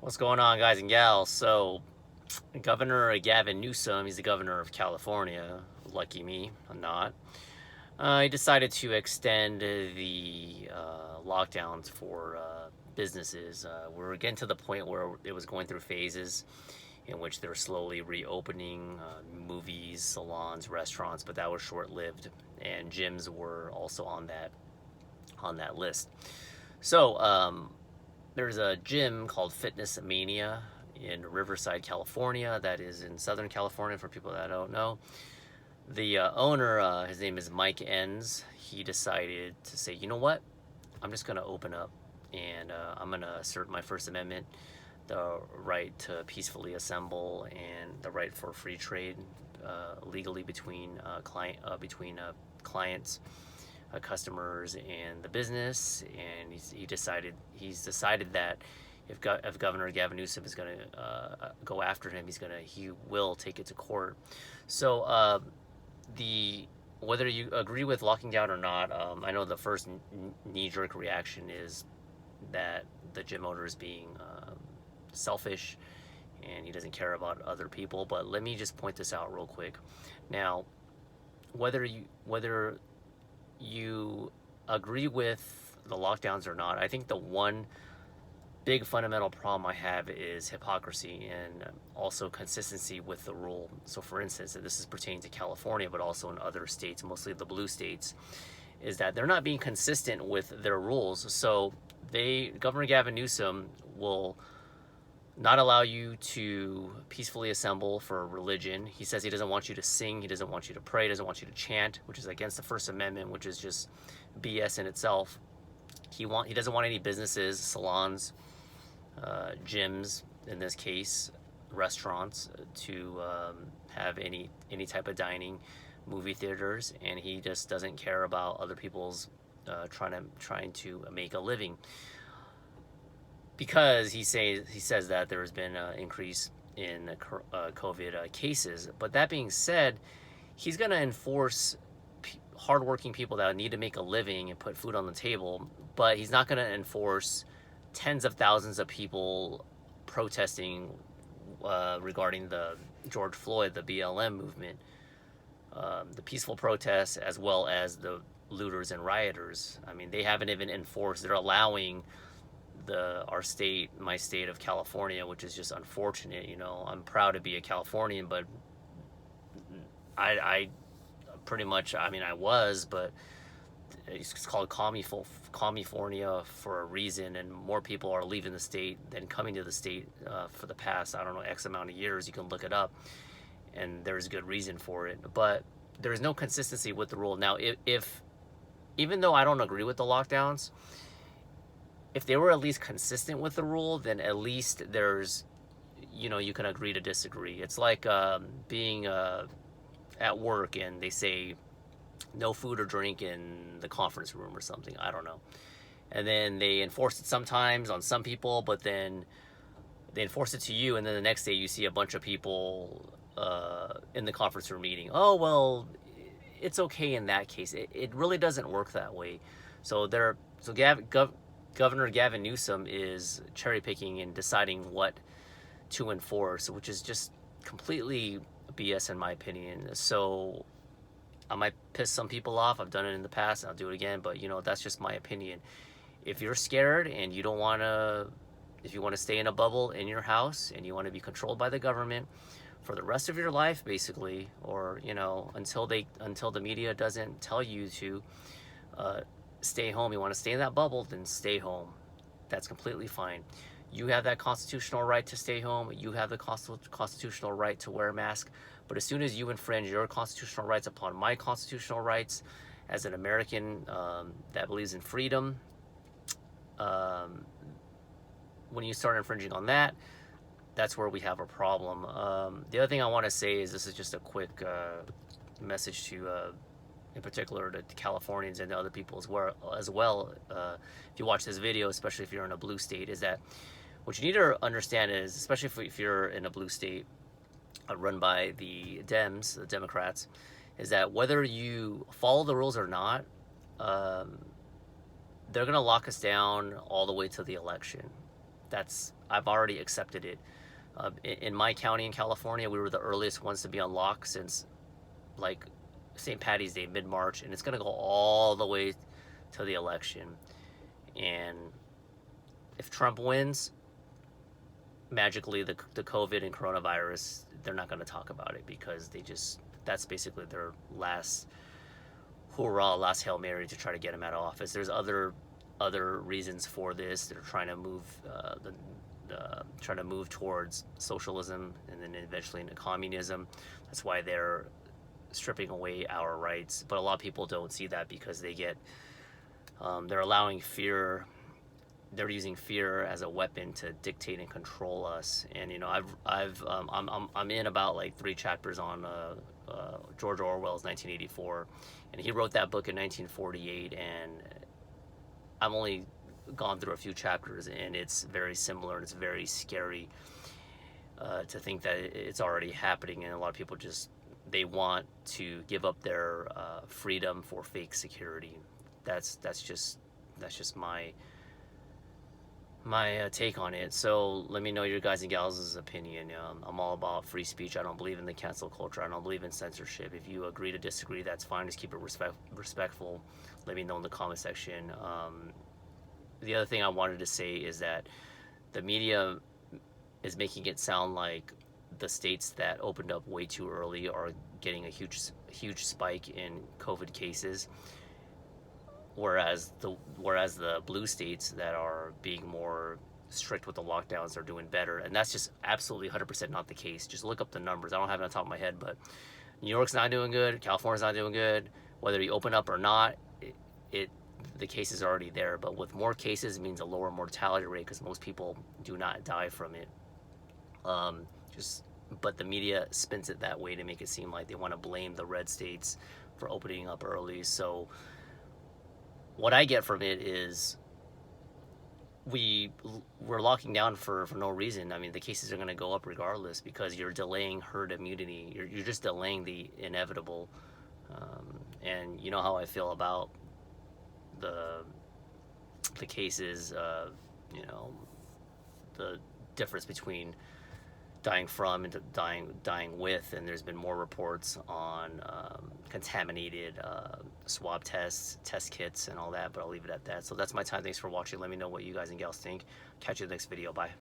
What's going on, guys and gals? So, Governor Gavin Newsom, he's the governor of California. Lucky me, I'm not. He decided to extend the lockdowns for businesses. We're getting to the point where it was going through phases in which they're slowly reopening movies, salons, restaurants, but that was short-lived, and gyms were also on that list. So, there's a gym called Fitness Mania in Riverside, California, that is in Southern California for people that don't know. The owner, his name is Mike Enns, he decided to say, you know what? I'm just going to open up and I'm going to assert my First Amendment, the right to peacefully assemble and the right for free trade legally between clients, customers, and the business. And he's decided that if Governor Gavin Newsom is going to go after him, he will take it to court. So the whether you agree with locking down or not, I know the first knee-jerk reaction is that the gym owner is being selfish and he doesn't care about other people. But let me just point this out real quick. Now, whether you agree with the lockdowns or not, I think the one big fundamental problem I have is hypocrisy and also consistency with the rule. So, for instance, and this is pertaining to California, but also in other states, mostly the blue states, is that they're not being consistent with their rules. So, Governor Gavin Newsom will not allow you to peacefully assemble for religion. He says he doesn't want you to sing, he doesn't want you to pray, he doesn't want you to chant, which is against the First Amendment, which is just BS in itself. He doesn't want any businesses, salons, gyms, in this case, restaurants, to have any type of dining, movie theaters, and he just doesn't care about other people's trying to make a living, because he says that there has been an increase in COVID cases. But that being said, he's going to enforce hardworking people that need to make a living and put food on the table, but he's not going to enforce tens of thousands of people protesting regarding the George Floyd, the BLM movement, the peaceful protests, as well as the looters and rioters. I mean, they haven't even enforced. They're allowing my state of California, which is just unfortunate. You know, I'm proud to be a Californian, but I pretty much, I mean, I was, but it's called California for a reason, and more people are leaving the state than coming to the state for the past, I don't know, X amount of years. You can look it up, and there's good reason for it. But there's no consistency with the rule. Now, if even though I don't agree with the lockdowns, if they were at least consistent with the rule, then at least you can agree to disagree. It's like being at work and they say no food or drink in the conference room or something. I don't know. And then they enforce it sometimes on some people, but then they enforce it to you, and then the next day you see a bunch of people in the conference room meeting. Oh, well, it's okay in that case. It really doesn't work that way. So Governor Gavin Newsom is cherry picking and deciding what to enforce, which is just completely BS in my opinion. So I might piss some people off. I've done it in the past, and I'll do it again. But that's just my opinion. If you're scared and you don't want to, if you want to stay in a bubble in your house and you want to be controlled by the government for the rest of your life, basically, or until the media doesn't tell you to stay home, you want to stay in that bubble, then stay home. That's completely fine. You have that constitutional right to stay home. You have the constitutional right to wear a mask. But as soon as you infringe your constitutional rights upon my constitutional rights as an American that believes in freedom, when you start infringing on that, that's where we have a problem. The other thing I want to say is, this is just a quick message to, in particular, to Californians and to other people as well. If you watch this video, especially if you're in a blue state, is that what you need to understand is, especially if you're in a blue state run by the Democrats, is that whether you follow the rules or not, they're going to lock us down all the way to the election. I've already accepted it. In my county in California, we were the earliest ones to be on lock since like St. Patty's Day, mid-March, and it's going to go all the way to the election. And if Trump wins, magically the COVID and coronavirus, they're not going to talk about it because that's basically their last hurrah, last Hail Mary to try to get him out of office. There's other reasons for this. They're trying to move towards socialism and then eventually into communism. That's why they're stripping away our rights. But a lot of people don't see that because they're allowing fear. They're using fear as a weapon to dictate and control us. And I'm in about like 3 chapters on George Orwell's 1984, and he wrote that book in 1948, and I've only gone through a few chapters, and it's very similar, and it's very scary to think that it's already happening. And a lot of people they want to give up their freedom for fake security. That's just my take on it. So let me know your guys and gals' opinion. I'm all about free speech. I don't believe in the cancel culture. I don't believe in censorship. If you agree to disagree, that's fine. Just keep it respectful. Let me know in the comment section. The other thing I wanted to say is that the media is making it sound like the states that opened up way too early are getting a huge spike in COVID cases, whereas the blue states that are being more strict with the lockdowns are doing better. And that's just absolutely 100% not the case. Just look up the numbers. I don't have it on top of my head, but New York's not doing good, California's not doing good. Whether you open up or not, the case is already there. But with more cases, it means a lower mortality rate because most people do not die from it. But the media spins it that way to make it seem like they want to blame the red states for opening up early. So what I get from it is we're locking down for no reason. I mean, the cases are going to go up regardless because you're delaying herd immunity. You're just delaying the inevitable. And you know how I feel about the cases, the difference between dying from and dying with, and there's been more reports on contaminated swab tests, test kits, and all that, but I'll leave it at that. So that's my time. Thanks for watching. Let me know what you guys and gals think. Catch you in the next video. Bye.